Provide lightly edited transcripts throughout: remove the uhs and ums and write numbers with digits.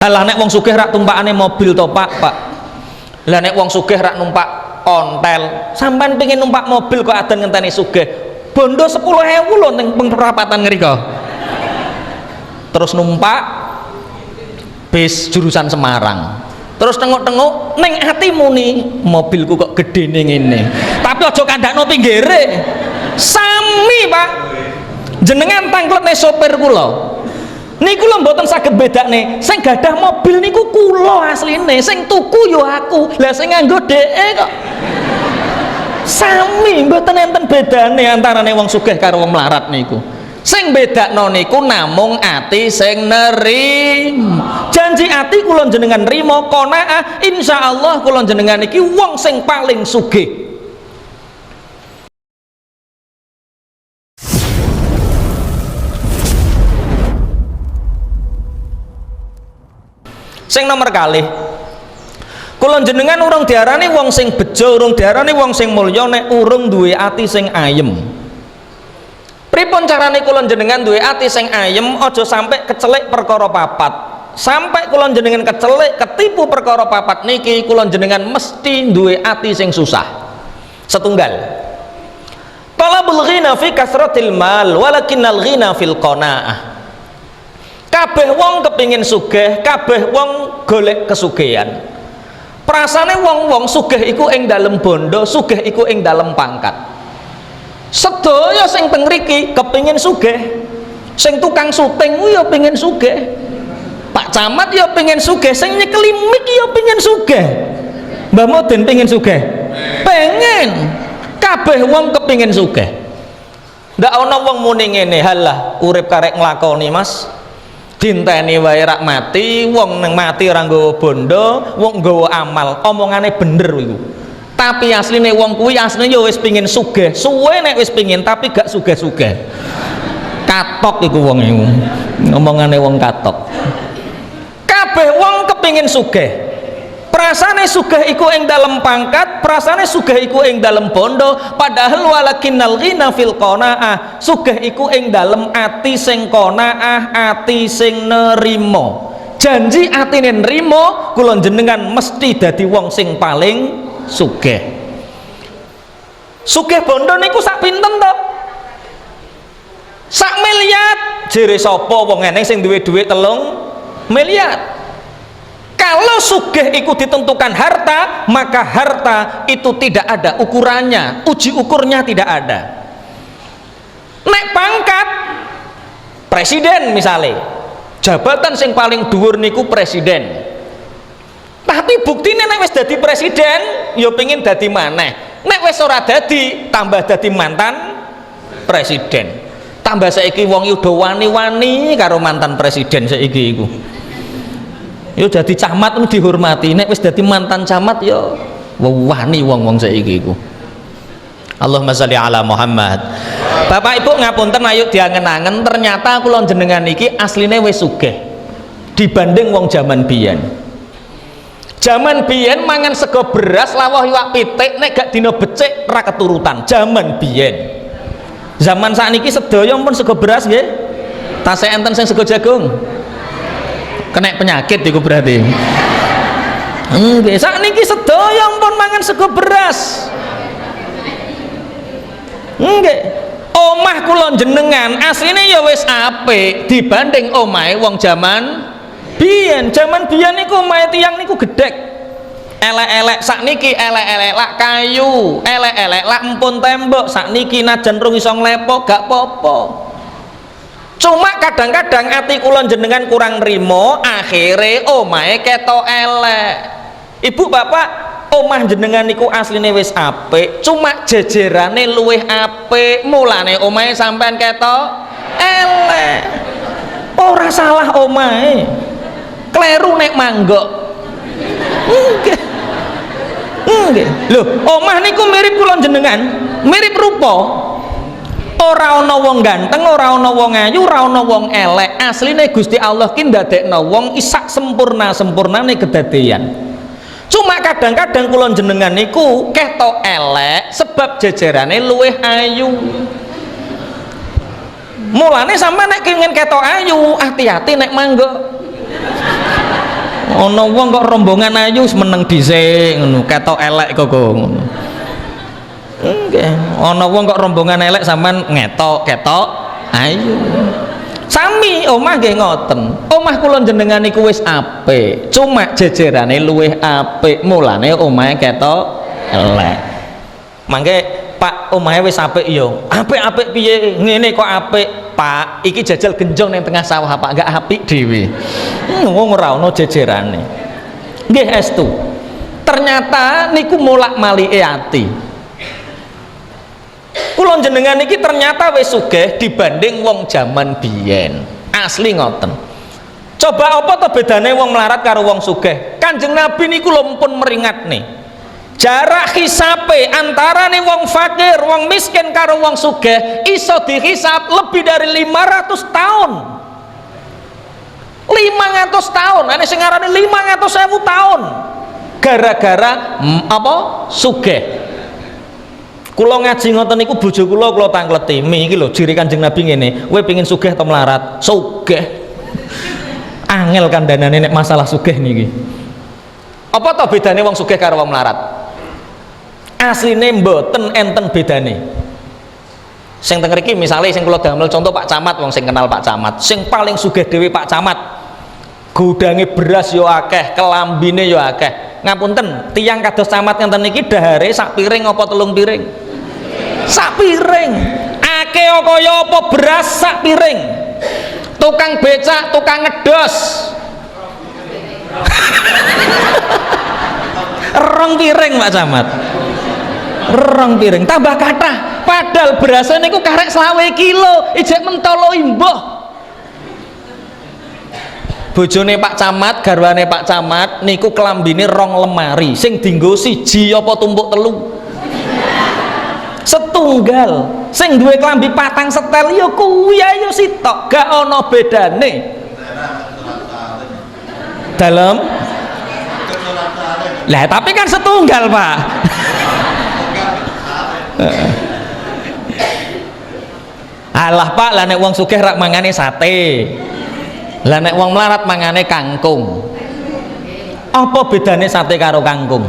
Lah nek wong sugih rak tumpakane mobil to Pak. Lah nek wong sugih rak numpak ontel, sampean pengen numpak mobil kok adan ngenteni sugih. Bondo 10.000 lho ning perapatan ngriko. Terus numpak bis jurusan Semarang. Terus tengok-tengok ning atimu nih, mobilku kok gedene ngene. Tapi aja kandakno pinggire. Sami, Pak. Jenengan tangkletne sopir kula. Niku lho mboten saged bedakne. Sing gadah mobil niku kula asline, sing tuku yo aku. Lah sing nganggo dheke kok sami, mboten enten bedane antarane wong sugih karo wong melarat niku. Sing bedakno niku namung ati sing nerima. Janji ati kula jenengan nrimo qanaah, insyaallah kula jenengan iki wong sing paling sugih. Sing nomor kalih, kula jenengan urung diarani wong sing bejo, urung diarani wong sing mulya nek urung duwe ati sing ayem. Pripun carane kula jenengan duwe ati sing ayem, aja sampai kecelik perkara papat. Sampai kula jenengan kecelik ketipu perkara papat niki, kula jenengan mesti duwe ati sing susah. Setunggal, talabul ghina fi kasratil mal walakinnal ghina fil qanaah. Kabeh wong kepingin sugih, kabeh wong golek kesugihan. Prasane wong-wong sugih iku ing dalem bondo, sugih iku ing dalem pangkat. Sedaya sing teng mriki kepingin sugih. Sing tukang syuting ku ya pengin sugih. Pak Camat ya pengin sugih, sing nyekeli mik ya pengin sugih. Mbah Mudin pengin sugih. Pengen. Kabeh wong kepingin sugih. Ndak ana wong muni ngene, halah urip karek nglakoni, Mas. Dinteni wae rak mati, wong nang mati ora nggawa bondo, wong nggawa amal, omongane bener iku. Tapi asline wong kuwi asline ya wis pengin sugih, suwe nek wis pengin tapi gak sugih-sugih. Katok iku wong iku. Omongane wong katok. Kabeh wong kepengin sugih. Prasane sugih iku ing dalem pangkat, prasane sugih iku ing dalem bondo, padahal walakinnal ghina fil qanaah. Sugih iku ing dalem ati sing qanaah, ati sing nerima. Janji atine nrimo, kula jenengan mesti dadi wong sing paling sugih. Sugih bondo niku sak pinten to? Sak miliar. Jere sapa wong eneng sing duwe dhuwit 3 miliar? Kalau sugih itu ditentukan harta, maka harta itu tidak ada ukurannya, uji ukurnya tidak ada. Nek pangkat presiden misalnya, jabatan sing paling dhuwur niku presiden. Tapi buktine nek wis dadi presiden, ya pengin dadi maneh. Nek wis ora dadi, tambah dadi mantan presiden. Tambah saiki wong udah wani-wani karo mantan presiden saiki iku. Yo jadi camat itu dihormati, nek wis dadi mantan camat yo wani wong-wong saiki iku. Allahumma sholli ala Muhammad. Bapak Ibu ngapunten ayo diangen-angen, ternyata kula jenengan iki asline wis sugih dibanding wong jaman biyen. Jaman biyen mangan sego beras lawuh iwak pitik nek gak dina becik ora keturutan. Jaman biyen. Zaman sakniki sedaya pun sego beras nggih. Tasih enten sing sego jagung. Kena penyakit iku berarti. Nggih, sakniki sedaya pun mangan sego beras. Nggih. Omah kula jenengan asline ya wis apik dibanding omahe wong jaman biyen. Jaman biyen niku omahe tiyang niku gedhek. Elek-elek sakniki elek-elek lak kayu, elek-elek lak empun tembok, sakniki najan rung iso nglepok gak apa-apa. Cuma kadang-kadang ati kula jenengan kurang nrimo, akhire omahe ketok elek. Ibu bapak, omah jenengan niku asline wis apik, cuma jejerane luwih apik, mulane omahe sampean ketok elek. Ora salah omahe, kleru nek manggok. Nggih. Nggih. Lho, omah niku mirip kula jenengan, mirip rupa. Ora ana wong ganteng, ora ana wong ayu, ora ana wong elek. Asline Gusti Allah ki ndadekno wong isak sempurnane kedadeyan. Cuma kadang-kadang kula jenengan niku ketok elek sebab jejerane luwih ayu. Mulane sampe nek kenging ketok ayu, hati-hati nek manggo. Ana wong kok rombongan ayu meneng dhisik ngono, ketok elek kok ngono. Nggih, ana wong kok rombongan elek sampean ketok ayu. Sami omah nggih ngoten. Omah kula jenengan niku wis apik, cuma jejerane luwih apik, mulane omahe ketok elek. Mangke Pak, omahe wis apik ya. Apik-apik piye? Ngene kok apik, Pak. Iki jajal genjong ning tengah sawah, Pak. Enggak apik dhewe. Wong ora ana jejerane. Nggih estu. Ternyata niku molak-malike ati. Kula jenengan iki ternyata wis sugih dibanding wong jaman biyen. Asli ngoten. Coba apa to bedane wong melarat karo wong sugih? Kanjeng Nabi niku lho pun meringatne. Jarak hisape antarane wong fakir, wong miskin karo wong sugih iso dihisap lebih dari 500 tahun. 500 tahun, ana sing ngarani 500.000 tahun. Gara-gara apa? Sugih. Kula ngaji ngoten niku bojo kula tangkleti. Iki lho jiri Kanjeng Nabi ngene, kowe pengin sugih atau melarat? Sugih. Angel kandhanane nek masalah sugih niki. Apa to bedane wong sugih karo wong melarat? Asline mboten enten bedane. Sing teng mriki misale sing kula damel contoh Pak Camat, wong sing kenal Pak Camat, sing paling sugih dhewe Pak Camat. Gudange beras yo akeh, kelambine yo akeh. Ngapunten, tiyang kados Camat ngenten niki dahare sak piring apa 3 piring? Sak piring. Akeh kaya apa beras sak piring. Tukang becak, tukang ngedos. 2 piring Pak Camat. 2 piring tambah kathah, padahal berasane niku karek 20 kilo, ijek mentolo imbuh. Bojone Pak Camat, garwane Pak Camat niku kelambine 2 lemari, sing dienggo 1 apa tumpuk 3. Setunggal, sing duwe klambi 4 setel ya kuwi ayo sitok, gak ana bedane. Dalem. Lah tapi kan setunggal, Pak. Alah Pak, lah nek wong sugih rak mangane sate. Lah nek wong melarat mangane kangkung. Apa bedane sate karo kangkung?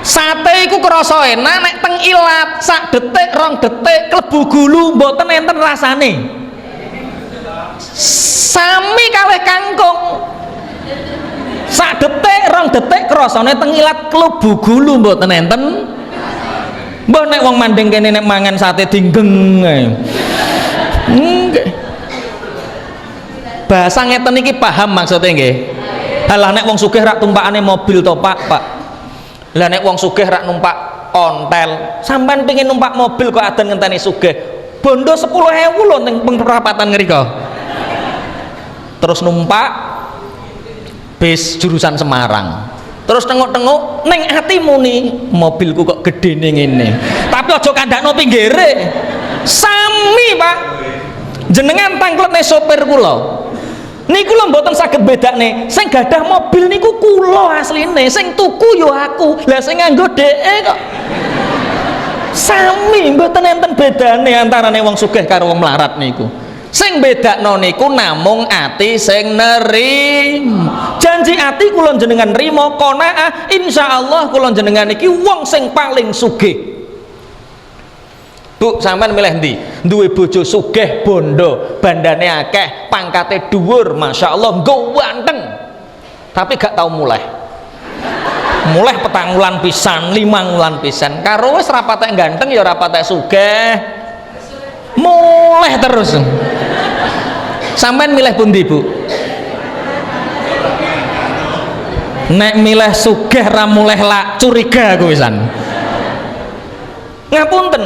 Sate iku krasa enak nek teng ilat, sak detik 2 detik klebu gulu mboten enten rasane. Sami kalih kangkung. Sak detik 2 detik krasane teng ilat klebu gulu mboten enten. Mbah nek wong mandeng kene nek mangan sate dinggeng ae. Nggih. Bahasa ngeten iki paham maksudnya nggih. Halah nek wong sugih rak tumpakane mobil to Pak. Lah nek wong sugih rak numpak ontel, sampean pengin numpak mobil kok adan ngenteni sugih. Bondo 10.000 lho ning perapatan ngrika. Terus numpak bis jurusan Semarang. Terus tengok-tengok neng atimu nih mobilku kok gede ning ngene. Tapi aja kandhakno pinggire. Sami, Pak. Jenengan tangkletne sopir kula. Niku lho mboten saged bedakne. Sing gadah mobil niku kula asline, sing tuku yo aku. Lah sing nganggo dheke kok. Sami, mboten enten bedane antarane wong sugih karo wong melarat niku. Sing bedakno niku namung ati sing nerima. Janji ati kula jenengan nrimo qanaah, insyaallah kula jenengan iki wong sing paling sugih. Bu, sampean milih ndi? Duwe bojo sugih bondo, bandane akeh, pangkate dhuwur, masyaallah, nggo wanteng. Tapi gak tau muleh. Muleh 4 wulan pisan, 5 wulan pisan. Karo wis rapatek ganteng ya rapatek sugih. Muleh terus. Sampean milih pundi, Bu? Nek milih sugih ra muleh lak curiga aku pisan. Ngapunten.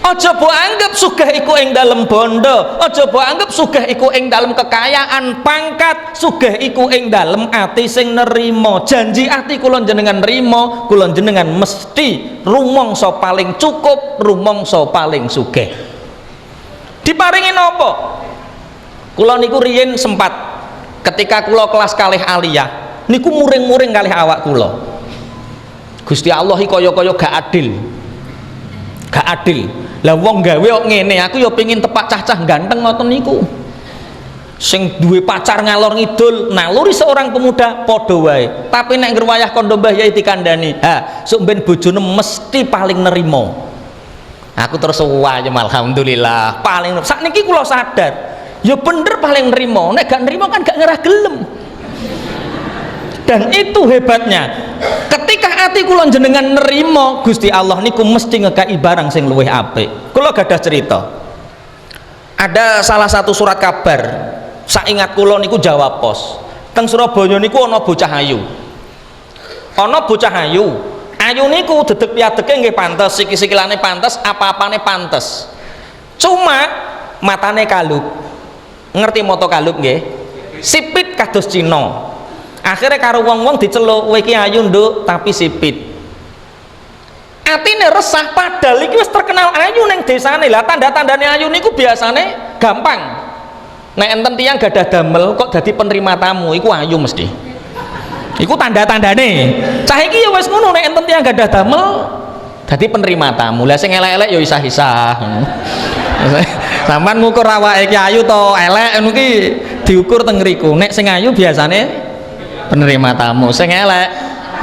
Aja mbok anggap sugih iku ing dalem bondo, aja mbok anggap sugih iku ing dalem kekayaan, pangkat, sugih iku ing dalem ati sing nerima. Janji ati kula jenengan nrimo, kula jenengan mesti rumangsa paling cukup, rumangsa paling sugih. Diparingi napa? Kula niku riyin sempat ketika kula kelas kalih aliyah niku muring-muring kalih awak kula. Gusti Allah iki kaya-kaya gak adil. Gak adil. Lah wong gawe kok ngene, aku ya pengin tepak cah-cah ganteng ngoten niku. sing duwe pacar ngalor ngidul naluri seorang pemuda padha wae, tapi nek ngerwayah kondo Mbah Yai dikandani, ha sok ben bojone mesti paling nerimo. Aku terus wae alhamdulillah paling sakniki kula sadar ya bener paling nerimo, nek gak nerimo kan gak ngerah gelem. Dan itu hebatnya, ketika hati kula jenengan nerimo Gusti Allah niku mesti ngekai barang sing luwih apik. Kula gadah cerita, ada salah satu surat kabar saingat kula niku Jawa Pos teng Surabaya niku ana bocah ayu, ana bocah ayu niku dedeg piadeke nggih pantes, sikil-sikilane pantes, apa-apane pantes, cuma matane kalup. Ngerti moto kalup nggih? Sipit kados Cina. Akhirnya karo wong-wong diceluk, kowe iki ayu nduk tapi sipit. Atine resah padahal iki wis terkenal ayu ning desane. Lah tanda-tandane ayu niku biasane gampang. Nek enten tiyang gadah damel kok dadi penerima tamu iku ayu mesti. Iku tanda-tandane. Cah iki ya wis ngono, nek enten tiyang gadah damel dadi penerima tamu. Lah sing elek-elek ya isah-isah. Sampeyan ngukur awake iki ayu to elek ngono ki diukur teng ngriku. Nek sing ayu biasane penerima tamu, sing elek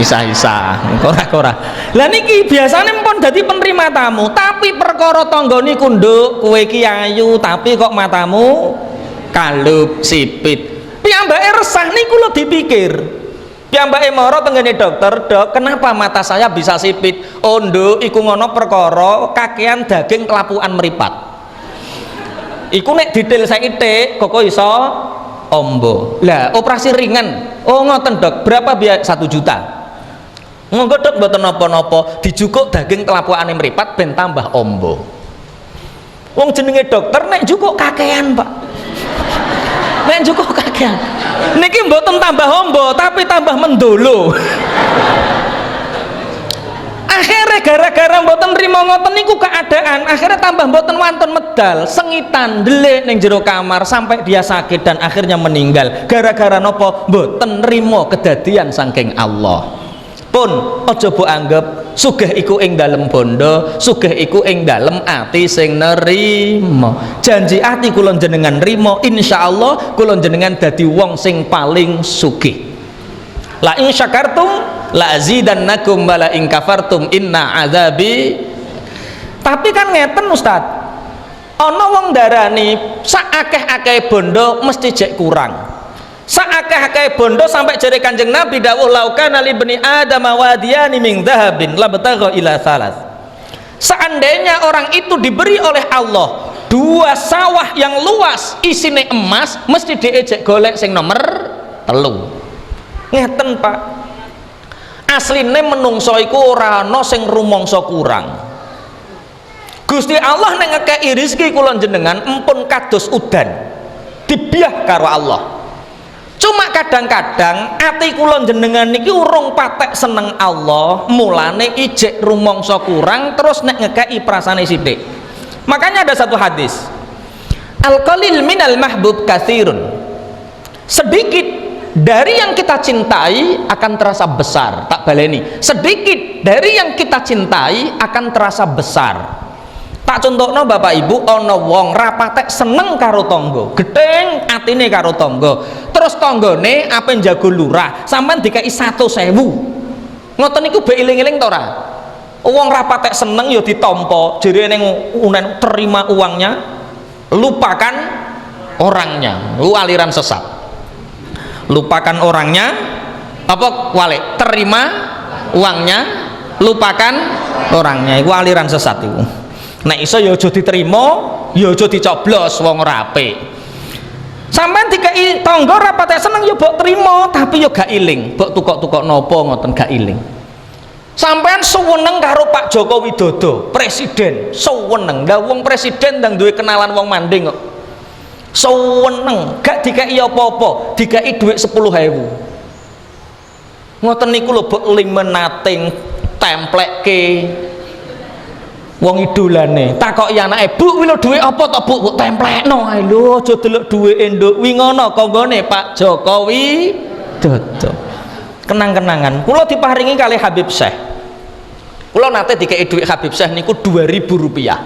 isa-isa ora. Lah niki biasane mpun dadi penerima tamu, tapi perkara tangga niku nduk, kowe iki ayu tapi kok matamu kalup sipit. Piyambake resah niku lho dipikir. Piyambake mara tenggene dokter, "Dok, kenapa mata saya bisa sipit?" "Oh, nduk, iku ngono perkara kakean daging kelapukan meripat." Iku nek detail saiki kok iso ombo. Lah operasi ringan, oh ngoten Dok, berapa biaya? 1 juta. Monggo Dok, mboten napa-napa, dijukuk daging kelapukane mripat ben tambah ombo. Wong jenenge dokter nek jukuk kakean Pak, nek jukuk kakean niki mboten tambah ombo tapi tambah mendolo. Akhirnya gara-gara mboten nrimo ngoten niku keadaan, akhirnya tambah mboten wonten medal, sengitan ndelik ning jero kamar sampai dia sakit dan akhirnya meninggal. Gara-gara napa? Mboten nrimo kedadian saking Allah. Pun aja mbok anggap sugih iku ing dalem bondo, sugih iku ing dalem ati sing nerimo. Janji ati kula jenengan nrimo, insyaallah kula jenengan dadi wong sing paling sugih. La in syakartum la azidannakum wa la in kafartum inna azabi. Tapi kan ngeten Ustaz, ana wong darani sak akeh-akeh bondo mesti jek kurang, sak akeh-akeh bondo sampai jere Kanjeng Nabi dawuh laukana li bani adam wadiyani min dhahabin labtagha ila salas. Seandainya orang itu diberi oleh Allah 2 sawah yang luas isine emas, mesti diejek golek sing nomor 3. Ngeten Pak, asline menungso iku ora ana sing rumangsa kurang. Gusti Allah nek ngekeki rezeki kula jenengan empun kados udan dibiah karo Allah. Cuma kadang-kadang ati kula jenengan niki urung patek seneng Allah, mulane ijek rumangsa kurang terus nek ngekeki prasane sithik. Makanya ada satu hadis, al qalil minal mahbub katsirun. Sedikit dari yang kita cintai akan terasa besar. Tak baleni, sedikit dari yang kita cintai akan terasa besar. Tak contohno Bapak Ibu, ana wong rapatek seneng karo tangga, gething atine karo tangga, terus tanggane ape njago lurah sampean dikai 100.000. Ngoten niku be iling-iling ta ora? Wong rapatek seneng ya ditampa, jere ning unen terima uangnya, lupakan orangnya. Aliran sesat. Lupakan orangnya apa walik, terima uangnya, lupakan orangnya. Iku aliran sesat iku. Nek iso ya aja diterima, ya aja dicoblos wong ora apik. Sampeyan dikai tangga rapate seneng ya mbok trima, tapi ya gak iling, mbok tukok-tukok napa ngoten gak iling. Sampeyan suweneng karo Pak Joko Widodo, presiden, suweneng. Lah wong presiden ndang duwe kenalan wong manding kok. Suweneng, gak dikai apa-apa, dikai duit 10.000. Ngoten niku lho mbok limenating templekke wong idolane. Takoki anake, "Bu, kuwi lho dhuwit apa to, Bu?" "Mbok templekno ae lho, aja delok dhuwite nduk." Wi ngono konggone Pak Jokowi Dodo. Kenang-kenangan. Kula diparingi kali Habib Syekh. Kula nate dikei dhuwit Habib Syekh niku 2.000 rupiah.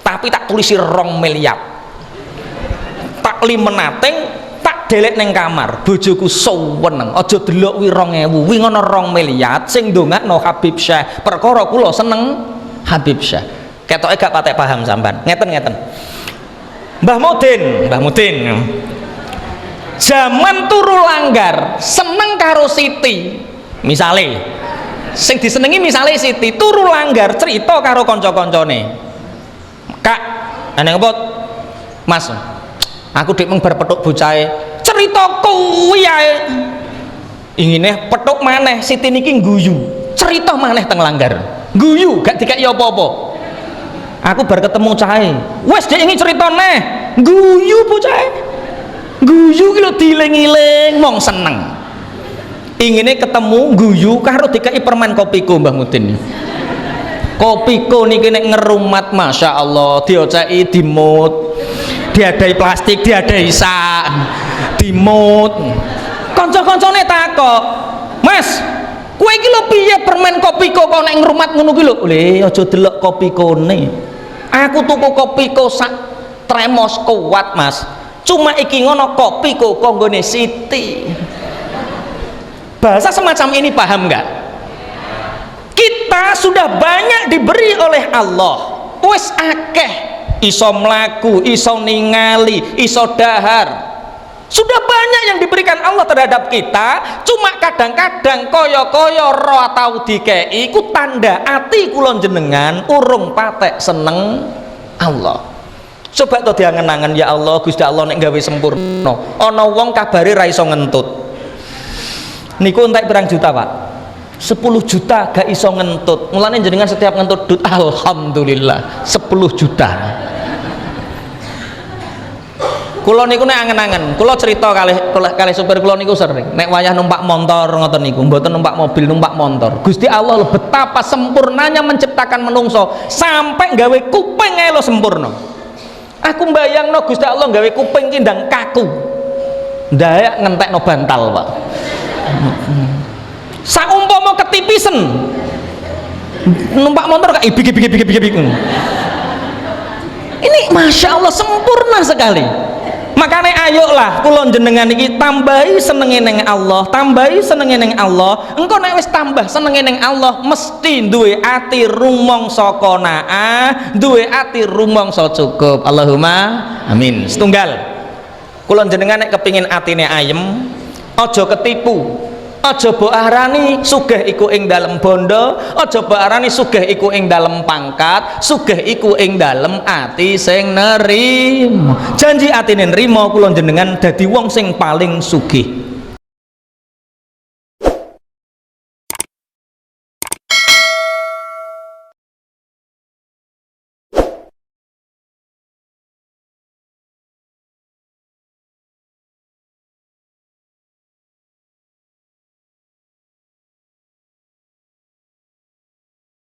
Tapi tak tulisi 2 miliar. Tak limenating tak delek neng kamar. Bojoku seneng, aja delok wi 2000, wi ngono 2 miliar sing ndongakno Habib Syekh. Perkara kula seneng Habib Syekh. Ketoke gak patek paham sampean. Ngeten-ngeten. Mbah Mudin. Zaman turu langgar, seneng karo Siti. Misale sing disenengi misale Siti turu langgar cerita karo kanca-kancane. Kak, ana apa? Mas, aku dik mung bar petuk bocahe. Cerita kuwi ae. Ingine petuk maneh Siti niki guyu. Cerita maneh teng langgar. Guyu gak dikek apa-apa. Aku bar ketemu cahe. Wes dhek ingin cerita neh. Guyu bocahe. Guyu ki lho diling-iling mong seneng. Ingine ketemu guyu karo dikai permen kopiko Mbah Mudin. Kopiko niki nek ngerumat Masya Allah dioceki dimut, diadai plastik, diadai sak, dimut. Kanca-kancane takok, "Mas, kowe iki lho piye permen kopiko kok nek ngrumat ngono ki lho?" "Le, aja delok kopikone. Aku tuku kopiko sak tremos kuat, Mas. Cuma iki ngono kopiko konggone Siti." Bahasa semacam ini paham nggak? Kita sudah banyak diberi oleh Allah, wis akeh, iso mlaku, iso ningali, iso dahar, sudah banyak yang diberikan Allah terhadap kita. Cuma kadang-kadang koyo-koyo roh atau dikei ku tanda ati kula jenengan urung patek seneng Allah. Coba to diangen-angen, ya Allah Gusti Allah nek gawe sempurna ana wong kabare ra iso ngentut niku entek pirang juta Pak? 10 juta gak iso ngentut. Mulane jenengan setiap ngentut dut alhamdulillah 10 juta. Kula niku nek angen-angen, kula cerita kalih supir kula niku sering nek wayah numpak motor ngoten niku, mboten numpak mobil, numpak motor. Gusti Allah betapa sempurnanya menciptakan menungso sampai gawe kuping ae lho sempurna. Aku mbayangno Gusti Allah gawe kuping ki ndang kaku. Ndayak ngentekno bantal, Pak. Saumpama ketipisen numpak motor kayak ibik. Ini Masya Allah sempurna sekali. Makanya ayolah kula jenengan iki tambahi senenge ning Allah, tambahi senenge ning Allah. Engko nek wis tambah senenge ning Allah mesti duwe ati rumangsa qanaah, duwe ati rumangsa cukup. Allahumma amin. Setunggal kula jenengan nek kepingin atine ayem, aja ketipu. Aja mbok arani sugih iku ing dalem bondo, aja mbok arani sugih iku ing dalem pangkat, sugih iku ing dalem ati sing nerima. Janji atine nrimo kula jenengan dadi wong sing paling sugih.